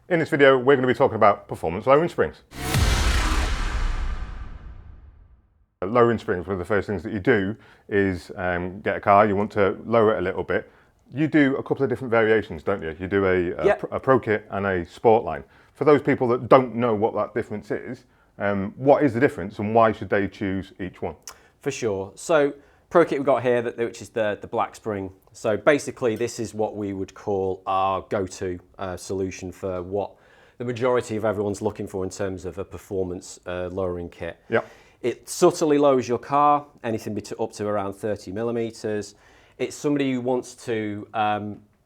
In this video, we're going to be talking about performance lowering springs. Lowering springs, one of the first things that you do is get a car, you want to lower it a little bit. You do a couple of different variations, don't you? You do a Pro Kit and a Sportline. For those people that don't know what that difference is, what is the difference and why should they choose each one? For sure. So Pro Kit we've got here, which is the black spring. So basically this is what we would call our go-to solution for what the majority of everyone's looking for in terms of a performance lowering kit. Yep. It subtly lowers your car, anything up to around 30 millimeters. It's somebody who wants to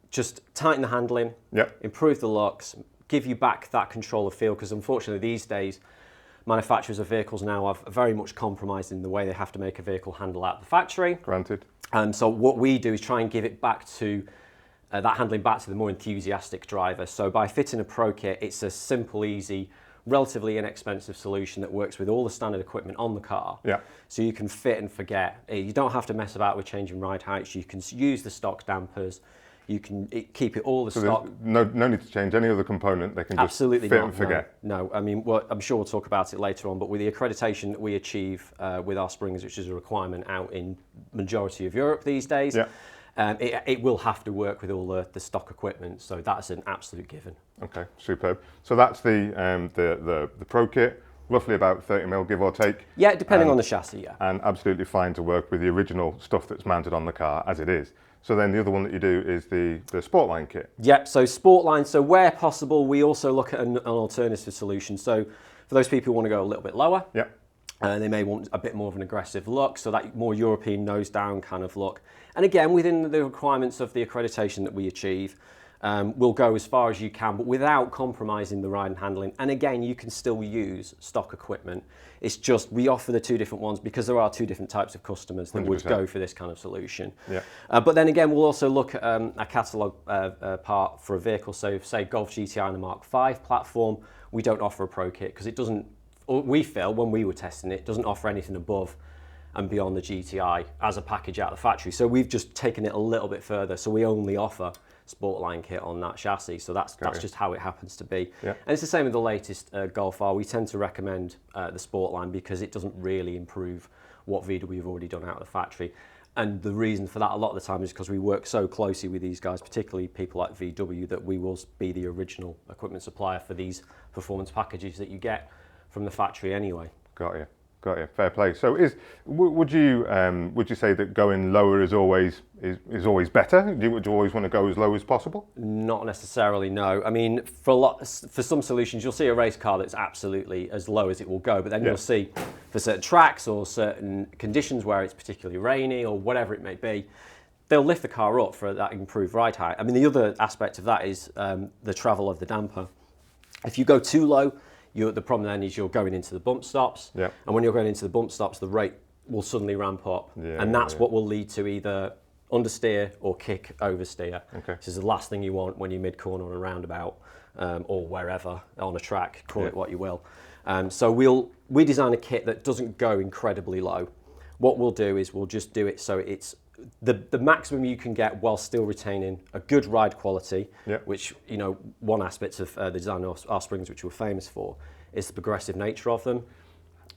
just tighten the handling, improve the looks, give you back that control of feel, because unfortunately these days manufacturers of vehicles now are very much compromised in the way they have to make a vehicle handle out of the factory. Granted. So what we do is try and give it back to that handling back to the more enthusiastic driver. So by fitting a Pro Kit, it's a simple, easy, relatively inexpensive solution that works with all the standard equipment on the car. Yeah. So you can fit and forget. You don't have to mess about with changing ride heights. You can use the stock dampers. You can keep it all the stock. No need to change any other component. They can just fit and forget. No, I mean, I'm sure we'll talk about it later on, but with the accreditation that we achieve with our springs, which is a requirement out in majority of Europe these days, it will have to work with all the stock equipment. So that's an absolute given. Okay, superb. So that's the Pro Kit, roughly about 30 mil, give or take. Yeah, depending on the chassis, yeah. And absolutely fine to work with the original stuff that's mounted on the car as it is. So then the other one that you do is the Sportline kit. Yep, so Sportline, so where possible, we also look at an alternative solution. So for those people who want to go a little bit lower, they may want a bit more of an aggressive look, so that more European nose down kind of look. And again, within the requirements of the accreditation that we achieve, we'll go as far as you can, but without compromising the ride and handling. And again, you can still use stock equipment. It's just we offer the two different ones because there are two different types of customers that 100%. would go for this kind of solution. But then again, we'll also look at a catalogue part for a vehicle. So say Golf GTI and the Mark V platform, we don't offer a Pro Kit because it doesn't, we feel when we were testing it, doesn't offer anything above and beyond the GTI as a package out of the factory. So we've just taken it a little bit further. So we only offer Sportline kit on that chassis, so that's just how it happens to be. And it's the same with the latest Golf R. We tend to recommend the Sportline because it doesn't really improve what VW have already done out of the factory. And the reason for that a lot of the time is because we work so closely with these guys, particularly people like VW, that we will be the original equipment supplier for these performance packages that you get from the factory anyway. Got you. Got you. Fair play. So, would you say that going lower is always better? Would you always want to go as low as possible? Not necessarily. No. I mean, for some solutions, you'll see a race car that's absolutely as low as it will go, but then you'll see for certain tracks or certain conditions where it's particularly rainy or whatever it may be, they'll lift the car up for that improved ride height. I mean, the other aspect of that is the travel of the damper. If you go too low, the problem then is you're going into the bump stops, and when you're going into the bump stops, the rate will suddenly ramp up, and that's what will lead to either understeer or kick oversteer. This is the last thing you want when you're mid-corner on a roundabout or wherever on a track, call it what you will. So we design a kit that doesn't go incredibly low. What we'll do is we'll just do it so it's the maximum you can get while still retaining a good ride quality, which, you know, one aspect of the design of our springs, which we're famous for, is the progressive nature of them.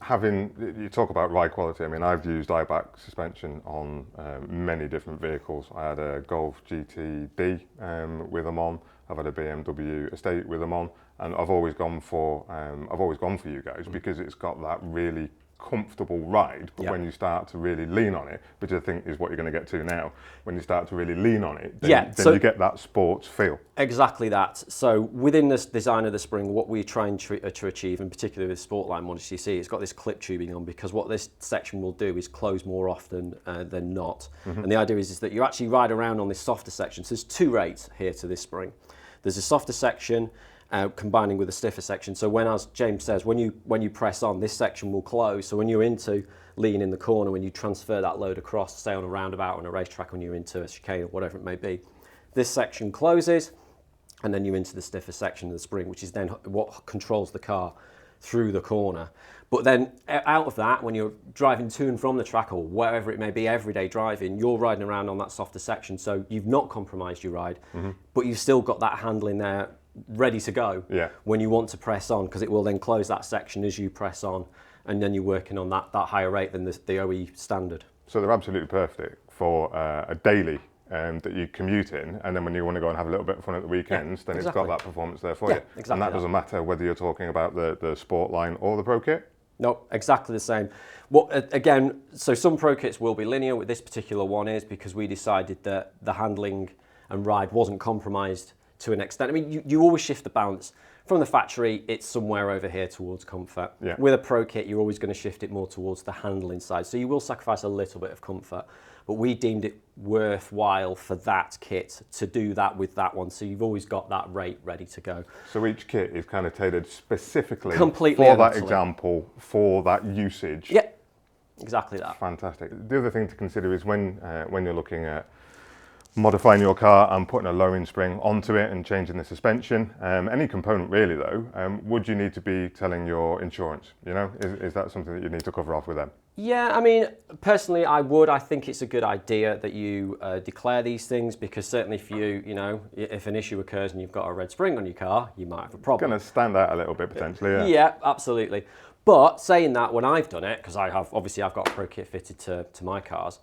You talk about ride quality. I mean, I've used Eibach suspension on many different vehicles. I had a Golf GTD with them on. I've had a BMW Estate with them on, and I've always gone for you guys because it's got that really comfortable ride, but when you start to really lean on it, which I think is what you're going to get to now, when you start to really lean on it, then you get that sports feel. Exactly that. So within this design of the spring, what we're trying to achieve, and particularly with Sportline models, you see it's got this clip tubing on, because what this section will do is close more often than not. And the idea is that you actually ride around on this softer section. So there's two rates here to this spring. There's a softer section combining with a stiffer section. So when, as James says, when you press on, this section will close. So when you're into lean in the corner, when you transfer that load across, say on a roundabout or on a racetrack, when you're into a chicane or whatever it may be, this section closes, and then you're into the stiffer section of the spring, which is then what controls the car through the corner. But then out of that, when you're driving to and from the track or wherever it may be, everyday driving, you're riding around on that softer section. So you've not compromised your ride, but you've still got that handling there ready to go when you want to press on, because it will then close that section as you press on, and then you're working on that higher rate than the OE standard. So they're absolutely perfect for a daily that you commute in, and then when you want to go and have a little bit of fun at the weekends, then it's got that performance there for you. Exactly. And that doesn't matter whether you're talking about the Sportline or the Pro Kit? No, exactly the same. Well, again, so some Pro Kits will be linear. With this particular one is because we decided that the handling and ride wasn't compromised to an extent. I mean, you always shift the balance. From the factory, it's somewhere over here towards comfort. With a Pro Kit, you're always going to shift it more towards the handling side. So you will sacrifice a little bit of comfort, but we deemed it worthwhile for that kit to do that with that one. So you've always got that rate ready to go. So each kit is kind of tailored specifically Completely for that example, for that usage. Yeah, exactly that. Fantastic. The other thing to consider is when you're looking at modifying your car and putting a lowering spring onto it and changing the suspension, any component really though, would you need to be telling your insurance? You know, is that something that you need to cover off with them? Yeah, I mean, personally I would. I think it's a good idea that you declare these things, because certainly for you, you know, if an issue occurs and you've got a red spring on your car, you might have a problem. It's going to stand out a little bit potentially, Yeah, absolutely. But saying that, when I've done it, because I've got a Pro Kit fitted to my cars,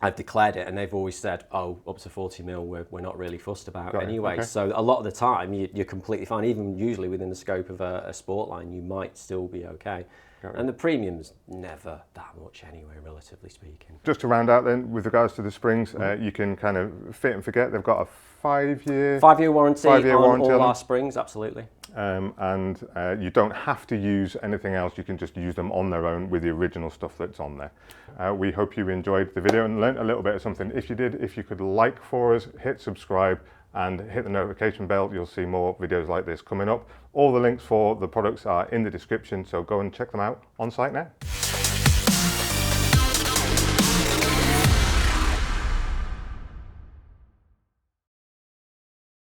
I've declared it, and they've always said, oh, up to 40 mil, we're not really fussed about anyway. Okay. So a lot of the time, you're completely fine. Even usually within the scope of a Sportline, you might still be okay. And the premium's never that much anyway, relatively speaking. Just to round out then, with regards to the springs, you can kind of fit and forget. They've got a 5-year warranty on all our springs, absolutely. And you don't have to use anything else. You can just use them on their own with the original stuff that's on there. We hope you enjoyed the video and learnt a little bit of something. If you did, if you could like for us, hit subscribe and hit the notification bell. You'll see more videos like this coming up. All the links for the products are in the description, so go and check them out on site now.